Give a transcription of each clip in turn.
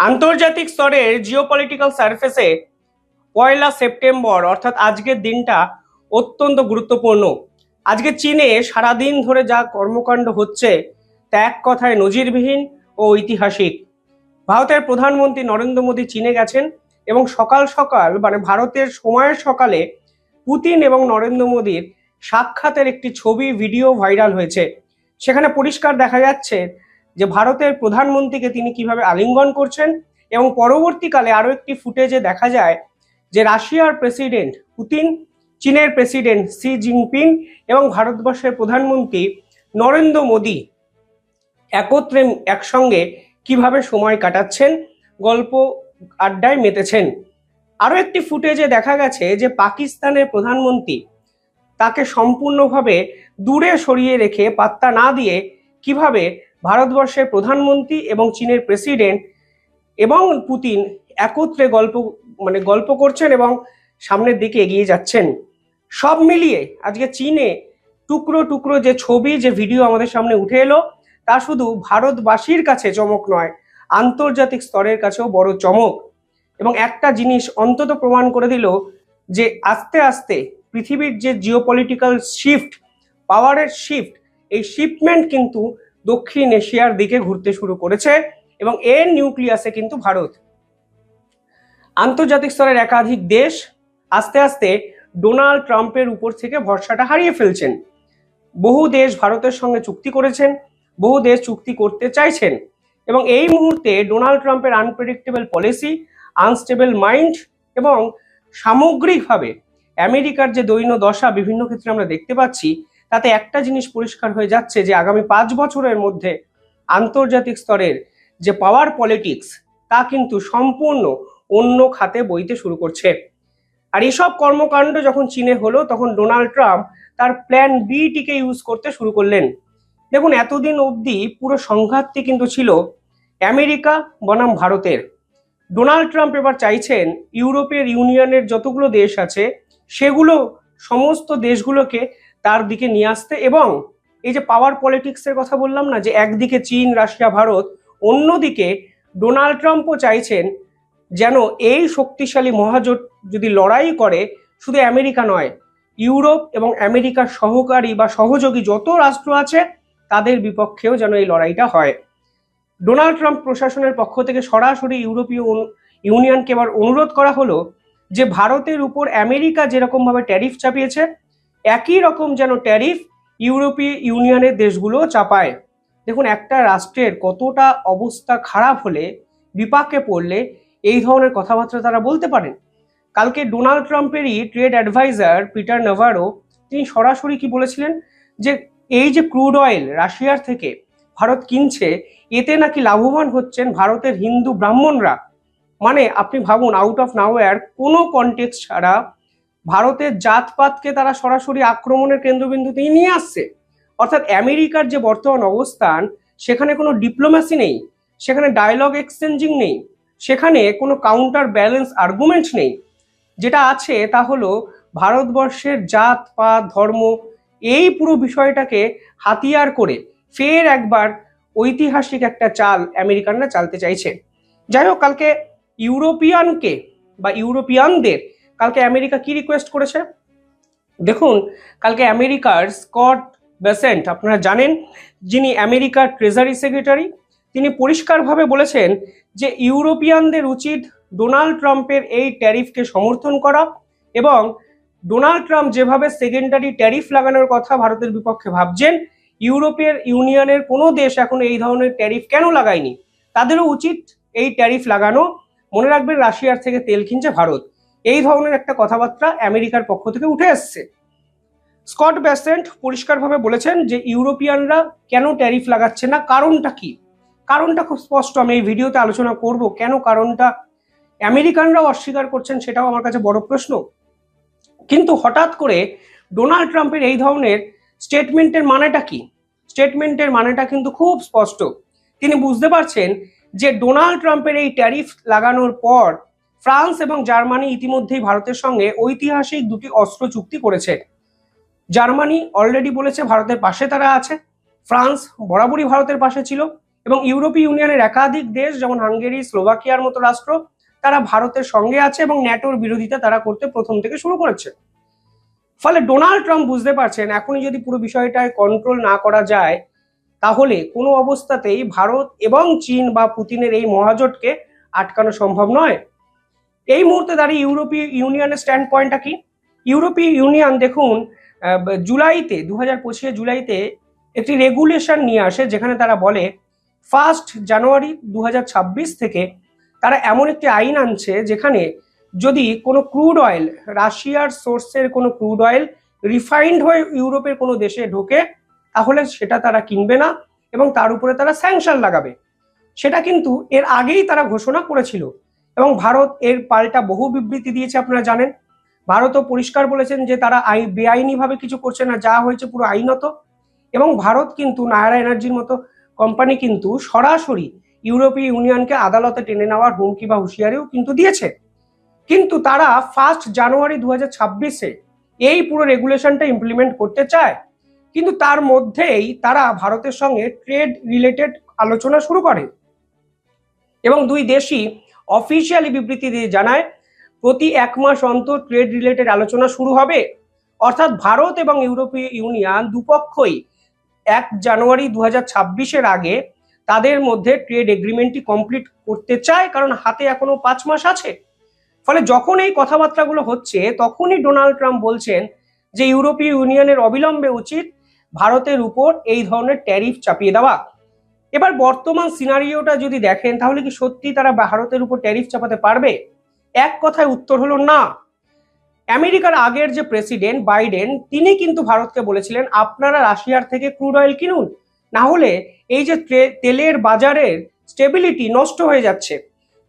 আন্তর্জাতিক স্তরের জিওপলিটিক্যাল সারফেসে 1 সেপ্টেম্বর অর্থাৎ আজকের দিনটা অত্যন্ত গুরুত্বপূর্ণ। আজকে চীনে সারাদিন ধরে যা কর্মকাণ্ড হচ্ছে তা এক কথায় নজিরবিহীন ও ঐতিহাসিক। ভারতের প্রধানমন্ত্রী নরেন্দ্র মোদী চীনে গেছেন এবং সকাল সকাল মানে ভারতের সময়ের সকালে পুতিন এবং নরেন্দ্র মোদীর সাক্ষাতের একটি ছবি ভিডিও ভাইরাল হয়েছে। সেখানে পরিষ্কার দেখা যাচ্ছে যে ভারতের প্রধানমন্ত্রীকে তিনি কিভাবে আলিঙ্গন করছেন এবং পরবর্তীকালে আরো একটি ফুটেজে দেখা যায় যে রাশিয়ার প্রেসিডেন্ট পুতিন, চীনের প্রেসিডেন্ট শি জিনপিং এবং ভারতবর্ষের প্রধানমন্ত্রী নরেন্দ্র মোদী একত্রে একসঙ্গে কিভাবে সময় কাটাচ্ছেন, গল্প আড্ডায় মেতেছেন। আরো একটি ফুটেজে দেখা গেছে যে পাকিস্তানের প্রধানমন্ত্রী তাকে সম্পূর্ণভাবে দূরে সরিয়ে রেখে পাত্তা না দিয়ে কিভাবে ভারতবর্ষের প্রধানমন্ত্রী এবং চীনের প্রেসিডেন্ট এবং পুতিন একত্রে গল্প করছেন এবং সামনের দিকে এগিয়ে যাচ্ছেন। সব মিলিয়ে আজকে চীনে টুকরো টুকরো যে ছবি, যে ভিডিও আমাদের সামনে উঠে এলো, তা শুধু ভারতবাসীর কাছে চমক নয়, আন্তর্জাতিক স্তরের কাছেও বড় চমক। এবং একটা জিনিস অন্তত প্রমাণ করে দিল যে আস্তে আস্তে পৃথিবীর যে জিওপলিটিক্যাল শিফট, পাওয়ারের শিফট, এই শিফটমেন্ট কিন্তু দক্ষিণ এশিয়ার দিকে ঘুরতে শুরু করেছে এবং এর নিউক্লিয়াসে কিন্তু ভারত। আন্তর্জাতিক স্তরের একাধিক দেশ আস্তে আস্তে ডোনাল্ড ট্রাম্পের উপর থেকে ভরসাটা হারিয়ে ফেলছেন। বহু দেশ ভারতের সঙ্গে চুক্তি করেছেন, বহু দেশ চুক্তি করতে চাইছেন এবং এই মুহূর্তে ডোনাল্ড ট্রাম্পের আনপ্রেডিক্টেবল পলিসি, আনস্টেবল মাইন্ড এবং সামগ্রিকভাবে আমেরিকার যে দৈন্য দশা বিভিন্ন ক্ষেত্রে আমরা দেখতে পাচ্ছি, তাতে একটা জিনিস পরিষ্কার হয়ে যাচ্ছে যে আগামী 5 বছরের মধ্যে আন্তর্জাতিক স্তরের যে পাওয়ার পলিটিক্স তা কিন্তু সম্পূর্ণ অন্য খাতে বইতে শুরু করছে। আর এসব কর্মকাণ্ড যখন চীনে হলো তখন ডোনাল্ড ট্রাম্প তার প্ল্যান বি টিকে ইউজ করতে শুরু করলেন। দেখুন, এতদিন অবধি পুরো সংঘাতটি কিন্তু ছিল আমেরিকা বনাম ভারতের। ডোনাল্ড ট্রাম্প এবার চাইছেন ইউরোপের ইউনিয়নের যতগুলো দেশ আছে সেগুলো সমস্ত দেশগুলোকে তার দিকে নিয়ে আসতে, এবং এই যে পাওয়ার পলিটিক্সের কথা বললাম না, যে একদিকে চীন, রাশিয়া, ভারত, অন্যদিকে ডোনাল্ড ট্রাম্পও চাইছেন যেন এই শক্তিশালী মহাজোট যদি লড়াই করে, শুধু আমেরিকা নয়, ইউরোপ এবং আমেরিকার সহকারী বা সহযোগী যত রাষ্ট্র আছে তাদের বিপক্ষেও যেন এই লড়াইটা হয়। ডোনাল্ড ট্রাম্প প্রশাসনের পক্ষ থেকে সরাসরি ইউরোপীয় ইউনিয়নকে এবার অনুরোধ করা হলো যে ভারতের উপর আমেরিকা যেরকম ভাবে ট্যারিফ চাপিয়েছে একই রকম যেন ট্যারিফ ইউরোপীয় ইউনিয়নের দেশগুলো চাপায়। দেখুন, একটা রাষ্ট্রের কতটা অবস্থা খারাপ হলে, বিপাকে পড়লে এই ধরনের কথাবার্তা তারা বলতে পারেন। কালকে ডোনাল্ড ট্রাম্পেরই ট্রেড অ্যাডভাইজার পিটার নাভারো তিনি সরাসরি কি বলেছিলেন যে এই যে ক্রুড অয়েল রাশিয়ার থেকে ভারত কিনছে, এতে নাকি লাভবান হচ্ছেন ভারতের হিন্দু ব্রাহ্মণরা। মানে আপনি ভাবুন, আউট অফ নাওয়্যার কোনো কনটেক্সট ছাড়া ভারতের জাতপাতকে তারা সরাসরি আক্রমণের কেন্দ্রবিন্দুতেই নিয়ে আসছে। অর্থাৎ আমেরিকার যে বর্তমান অবস্থান, সেখানে কোনো ডিপ্লোম্যাসি নেই, সেখানে ডায়লগ এক্সচেঞ্জিং নেই, সেখানে কোনো কাউন্টার ব্যালেন্স আর্গুমেন্ট নেই। যেটা আছে তা হলো ভারতবর্ষের জাত পাত ধর্ম, এই পুরো বিষয়টাকে হাতিয়ার করে ফের একবার ঐতিহাসিক একটা চাল আমেরিকানরা চালতে চাইছে। যাই হোক, কালকে ইউরোপিয়ানদের কালকে আমেরিকা কি রিকোয়েস্ট করেছে দেখুন। কালকে আমেরিকার স্কট বেসেন্ট, আপনারা জানেন, যিনি আমেরিকার ট্রেজারি সেক্রেটারি, তিনি পরিষ্কারভাবে বলেছেন যে ইউরোপিয়ানদের উচিত ডোনাল্ড ট্রাম্পের এই ট্যারিফকে সমর্থন করা এবং ডোনাল্ড ট্রাম্প যেভাবে সেকেন্ডারি ট্যারিফ লাগানোর কথা ভারতের বিপক্ষে ভাবছেন, ইউরোপের ইউনিয়নের কোনো দেশ এখন এই ধরনের ট্যারিফ কেন লাগায়নি, তাদেরও উচিত এই ট্যারিফ লাগানো। মনে রাখবেন, রাশিয়ার থেকে তেল কিনছে ভারত, এই ধরনের একটা কথাবার্তা আমেরিকার পক্ষ থেকে উঠে আসছে। স্কট বেসেন্ট পরিষ্কারভাবে বলেছেন যে ইউরোপিয়ানরা কেন ট্যারিফ লাগাচ্ছে না, কারণটা কি। কারণটা খুব স্পষ্ট, আমি এই ভিডিওতে আলোচনা করব কেন কারণটা আমেরিকানরাও অস্বীকার করছেন, সেটাও আমার কাছে বড় প্রশ্ন। কিন্তু হঠাৎ করে ডোনাল্ড ট্রাম্পের এই ধরনের স্টেটমেন্টের মানেটা কি? স্টেটমেন্টের মানেটা কিন্তু খুব স্পষ্ট। তিনি বুঝতে পারছেন যে ডোনাল্ড ট্রাম্পের এই ট্যারিফ লাগানোর পর ফ্রান্স এবং জার্মানি ইতিমধ্যেই ভারতের সঙ্গে ঐতিহাসিক দুটি অস্ত্র চুক্তি করেছে। জার্মানি অলরেডি বলেছে ভারতের পাশে তারা আছে, ফ্রান্স বরাবরই ভারতের পাশে ছিল এবং ইউরোপীয় ইউনিয়নের একাধিক দেশ যেমন হাঙ্গেরি, স্লোভাকিয়ার মতো রাষ্ট্র তারা ভারতের সঙ্গে আছে এবং ন্যাটোর বিরোধিতা তারা করতে প্রথম থেকে শুরু করেছে। ফলে ডোনাল্ড ট্রাম্প বুঝতে পারছেন এখনই যদি পুরো বিষয়টায় কন্ট্রোল না করা যায় তাহলে কোনো অবস্থাতেই ভারত এবং চীন বা পুতিনের এই মহাজোটকে আটকানো সম্ভব নয়। এই মুহূর্তে দাঁড়িয়ে ইউরোপীয় ইউনিয়নের স্ট্যান্ড পয়েন্টটা কি? ইউরোপীয় ইউনিয়ন দেখুন জুলাইতে 2025 জুলাইতে একটি রেগুলেশন নিয়ে আসে যেখানে তারা বলে 1 জানুয়ারি 2026 থেকে তারা এমন একটি আইন আনছে যেখানে যদি কোনো ক্রুড অয়েল, রাশিয়ার সোর্সের কোনো ক্রুড অয়েল রিফাইন্ড হয়ে ইউরোপের কোনো দেশে ঢোকে তাহলে সেটা তারা কিনবে না এবং তার উপরে তারা স্যাংশন লাগাবে। সেটা কিন্তু এর আগেই তারা ঘোষণা করেছিল এবং ভারত এর পাল্টা বহু বিবৃতি দিয়েছে, আপনারা জানেন। ভারতও পরিষ্কার বলেছেন যে তারা বেআইনিভাবে কিছু করছে না, যা হয়েছে পুরো আইনত। এবং ভারত কিন্তু নায়রা এনার্জির মতো কোম্পানি কিন্তু সরাসরি ইউরোপীয় ইউনিয়নকে আদালতে টেনে নেওয়ার হুমকি বা হুঁশিয়ারিও কিন্তু দিয়েছে। কিন্তু তারা 1 জানুয়ারি 2026 এই পুরো রেগুলেশনটা ইমপ্লিমেন্ট করতে চায়, কিন্তু তার মধ্যেই তারা ভারতের সঙ্গে ট্রেড রিলেটেড আলোচনা শুরু করে এবং দুই দেশই অফিসিয়ালি বিবৃতি দিয়ে জানায় প্রতি 1 মাস অন্তর ট্রেড রিলেটেড আলোচনা শুরু হবে। অর্থাৎ ভারত এবং ইউরোপীয় ইউনিয়ন দুপক্ষই 1 জানুয়ারি 2026 আগে তাদের মধ্যে ট্রেড এগ্রিমেন্টটি কমপ্লিট করতে চায়, কারণ হাতে এখনো 5 মাস আছে। ফলে যখন এই কথাবার্তাগুলো হচ্ছে তখনই ডোনাল্ড ট্রাম্প বলছেন যে ইউরোপীয় ইউনিয়নের অবিলম্বে উচিত ভারতের উপর এই ধরনের ট্যারিফ চাপিয়ে দেওয়া। এবার বর্তমান সিনারিওটা যদি দেখেন তাহলে কি সত্যি তারা ভারতের উপর ট্যারিফ চাপাতে পারবে? এক কথায় উত্তর হলো না। আমেরিকার আগের যে প্রেসিডেন্ট বাইডেন তিনি কিন্তু ভারতকে বলেছিলেন আপনারা রাশিয়ার থেকে ক্রুড অয়েল কিনুন, না হলে এই যে তেলের বাজারের স্টেবিলিটি নষ্ট হয়ে যাচ্ছে।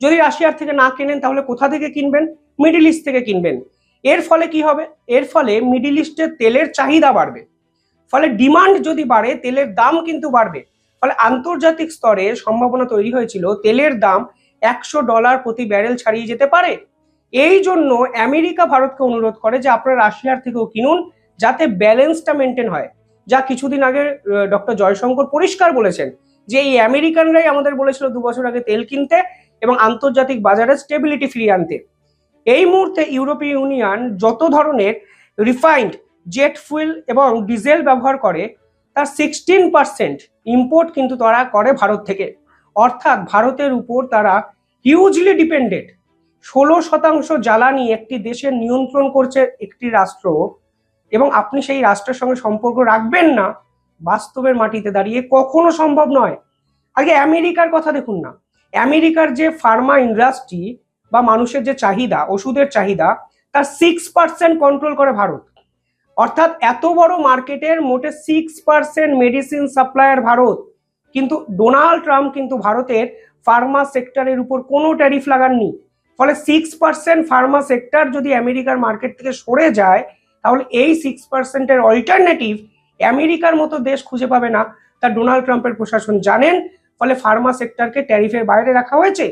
যদি রাশিয়ার থেকে না কেনেন তাহলে কোথা থেকে কিনবেন? মিডল ইস্ট থেকে কিনবেন। এর ফলে কি হবে? এর ফলে মিডল ইস্টের তেলের চাহিদা বাড়বে, ফলে ডিমান্ড যদি বাড়ে তেলের দাম কিন্তু বাড়বে। ফলে আন্তর্জাতিক স্তরে সম্ভাবনা তৈরি হয়েছিল তেলের দাম $100 প্রতি ব্যারেল ছাড়িয়ে যেতে পারে। এই জন্য আমেরিকা ভারতকে অনুরোধ করে যে আপনারা রাশিয়ার থেকেও কিনুন যাতে ব্যালেন্সটা মেনটেন হয়, যা কিছুদিন আগে ডক্টর জয়শঙ্কর পরিষ্কার বলেছেন যে এই আমেরিকানরাই আমাদের বলেছিল 2 বছর আগে তেল কিনতে এবং আন্তর্জাতিক বাজারে স্টেবিলিটি ফিরিয়ে আনতে। এই মুহূর্তে ইউরোপীয় ইউনিয়ন যত ধরনের রিফাইন্ড জেট ফুয়েল এবং ডিজেল ব্যবহার করে তার 16% ইম্পোর্ট কিন্তু তারা করে ভারত থেকে। অর্থাৎ ভারতের উপর তারা হিউজলি ডিপেন্ডেন্ট। 16% জ্বালানি একটি দেশের নিয়ন্ত্রণ করছে একটি রাষ্ট্র, এবং আপনি সেই রাষ্ট্রের সঙ্গে সম্পর্ক রাখবেন না, বাস্তবের মাটিতে দাঁড়িয়ে কখনো সম্ভব নয়। আগে আমেরিকার কথা দেখুন না, আমেরিকার যে ফার্মা ইন্ডাস্ট্রি বা মানুষের যে চাহিদা, ওষুধের চাহিদা, তার 6% কন্ট্রোল করে ভারত। অর্থাৎ এত বড় মার্কেটের মোটে 6% মেডিসিন সাপ্লায়ার ভারত। কিন্তু ডোনাল্ড ট্রাম্প কিন্তু ভারতের ফার্মা সেক্টরের উপর কোনো ট্যারিফ লাগাননি। ফলে 6% ফার্মা সেক্টর যদি আমেরিকার মার্কেট থেকে সরে যায় তাহলে এই 6%-এর অল্টারনেটিভ আমেরিকার মতো দেশ খুঁজে পাবে না, তা ডোনাল্ড ট্রাম্পের প্রশাসন জানেন। ফলে ফার্মা সেক্টরকে ট্যারিফের বাইরে রাখা হয়েছে।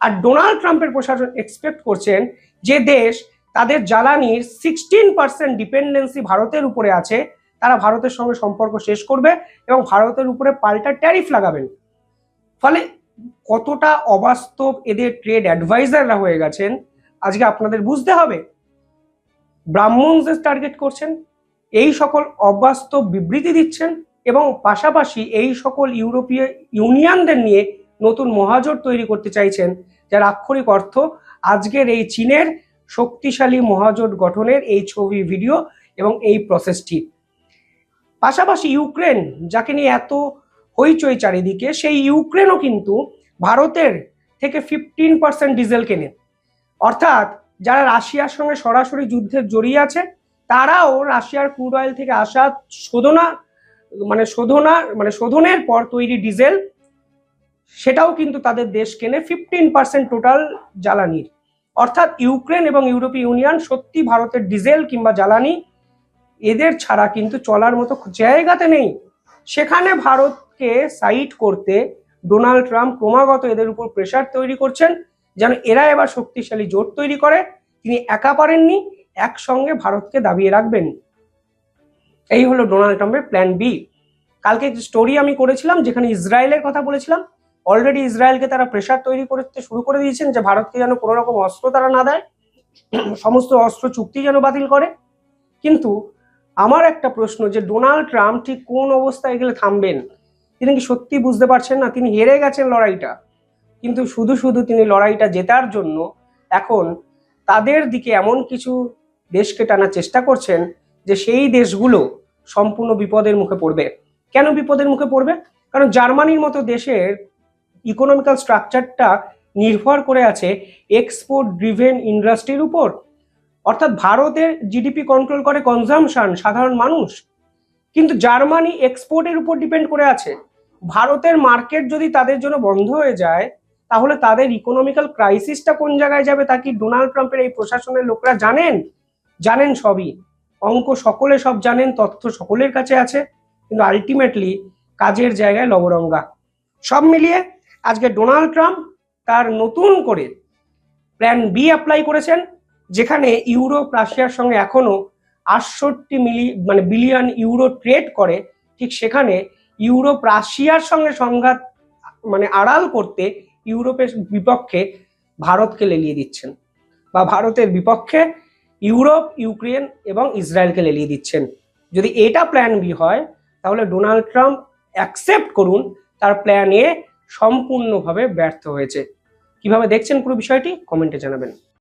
আর ডোনাল্ড ট্রাম্পের প্রশাসন এক্সপেক্ট করছেন যে দেশ তাদের জ্বালানির 16% ডিপেন্ডেন্সি ভারতের উপরে আছে তারা ভারতের সঙ্গে সম্পর্ক শেষ করবে এবং ভারতের উপরে পাল্টা ট্যারিফ লাগাবেন। ফলে কতটা অবাস্তব এদের ট্রেড অ্যাডভাইজাররা হয়ে গেছেন আজকে আপনাদের বুঝতে হবে। ব্রাহ্মণদের টার্গেট করছেন, এই সকল অবাস্তব বিবৃতি দিচ্ছেন এবং পাশাপাশি এই সকল ইউরোপীয় ইউনিয়নদের নিয়ে নতুন মহাজোট তৈরি করতে চাইছেন, যার আক্ষরিক অর্থ আজকের এই চীনের শক্তিশালী মহাজোট গঠনের এই ছবি, ভিডিও এবং এই প্রসেসটি। পাশাপাশি ইউক্রেন, যাকে নিয়ে এত হইচই চারিদিকে, সেই ইউক্রেনও কিন্তু ভারতের থেকে 15% ডিজেল কেনে। অর্থাৎ যারা রাশিয়ার সঙ্গে সরাসরি যুদ্ধে জড়িয়ে আছে তারাও রাশিয়ার ক্রুড অয়েল থেকে আসা শোধনের পর তৈরি ডিজেল, সেটাও কিন্তু তাদের দেশ কেনে 15% টোটাল জ্বালানির। অর্থাৎ ইউক্রেন এবং ইউরোপীয় ইউনিয়ন সত্যি ভারতের ডিজেল কিংবা জ্বালানি এদের ছাড়া কিন্তু চলার মতো জায়গাতে নেই। সেখানে ভারতকে সাইড করতে ডোনাল্ড ট্রাম্প ক্রমাগত এদের উপর প্রেসার তৈরি করছেন যেন এরা এবার শক্তিশালী জোট তৈরি করে। তিনি একা পারেননি, একসঙ্গে ভারতকে দাবিয়ে রাখবেন। এই হলো ডোনাল্ড ট্রাম্পের প্ল্যান বি। কালকে স্টোরি আমি করেছিলাম যেখানে ইসরায়েলের কথা বলেছিলাম। অলরেডি ইসরায়েলকে তারা প্রেশার তৈরি করতে শুরু করে দিয়েছেন যে ভারতকে যেন কোনো রকম অস্ত্র তারা না দেয়, সমস্ত অস্ত্র চুক্তি যেন বাতিল করে। কিন্তু আমার একটা প্রশ্ন, যে ডোনাল্ড ট্রাম্প ঠিক কোন অবস্থায় গেলে থামবেন? তিনি কি সত্যি বুঝতে পারছেন না তিনি হেরে গেছেন লড়াইটা? কিন্তু শুধু শুধু তিনি লড়াইটা জেতার জন্য এখন তাদের দিকে এমন কিছু দেশকে টানার চেষ্টা করছেন যে সেই দেশগুলো সম্পূর্ণ বিপদের মুখে পড়বে। কেন বিপদের মুখে পড়বে? কারণ জার্মানির মতো দেশের ইকোনমিক্যাল স্ট্রাকচারটা নির্ভর করে আছে এক্সপোর্ট ড্রিভেন ইন্ডাস্ট্রির উপর। অর্থাৎ ভারতের জিডিপি কন্ট্রোল করে কনজামশন, সাধারণ মানুষ, কিন্তু জার্মানি এক্সপোর্টের উপর ডিপেন্ড করে আছে। ভারতের মার্কেট যদি তাদের জন্য বন্ধ হয়ে যায় তাহলে তাদের ইকোনমিক্যাল ক্রাইসিসটা কোন জায়গায় যাবে তা কি ডোনাল্ড ট্রাম্পের এই প্রশাসনের লোকরা জানেন? জানেন সবই, অঙ্ক সকলে সব জানেন, তথ্য সকলের কাছে আছে, কিন্তু আলটিমেটলি কাজের জায়গায় লবরঙ্গা। সব মিলিয়ে আজকে ডোনাল্ড ট্রাম্প তার নতুন করে প্ল্যান বি অ্যাপ্লাই করেছেন, যেখানে ইউরোপ রাশিয়ার সঙ্গে এখনো 68 বিলিয়ন ইউরো ট্রেড করে। ঠিক সেখানে ইউরোপ রাশিয়ার সঙ্গে সংঘাত আড়াল করতে ইউরোপের বিপক্ষে ভারতকে লেলিয়ে দিচ্ছেন, বা ভারতের বিপক্ষে ইউরোপ, ইউক্রেন এবং ইসরায়েলকে লেলিয়ে দিচ্ছেন। যদি এটা প্ল্যান বি হয় তাহলে ডোনাল্ড ট্রাম্প অ্যাকসেপ্ট করুন তার প্ল্যান এ সম্পূর্ণভাবে ব্যর্থ হয়েছে। কিভাবে দেখছেন পুরো বিষয়টি কমেন্টে জানাবেন।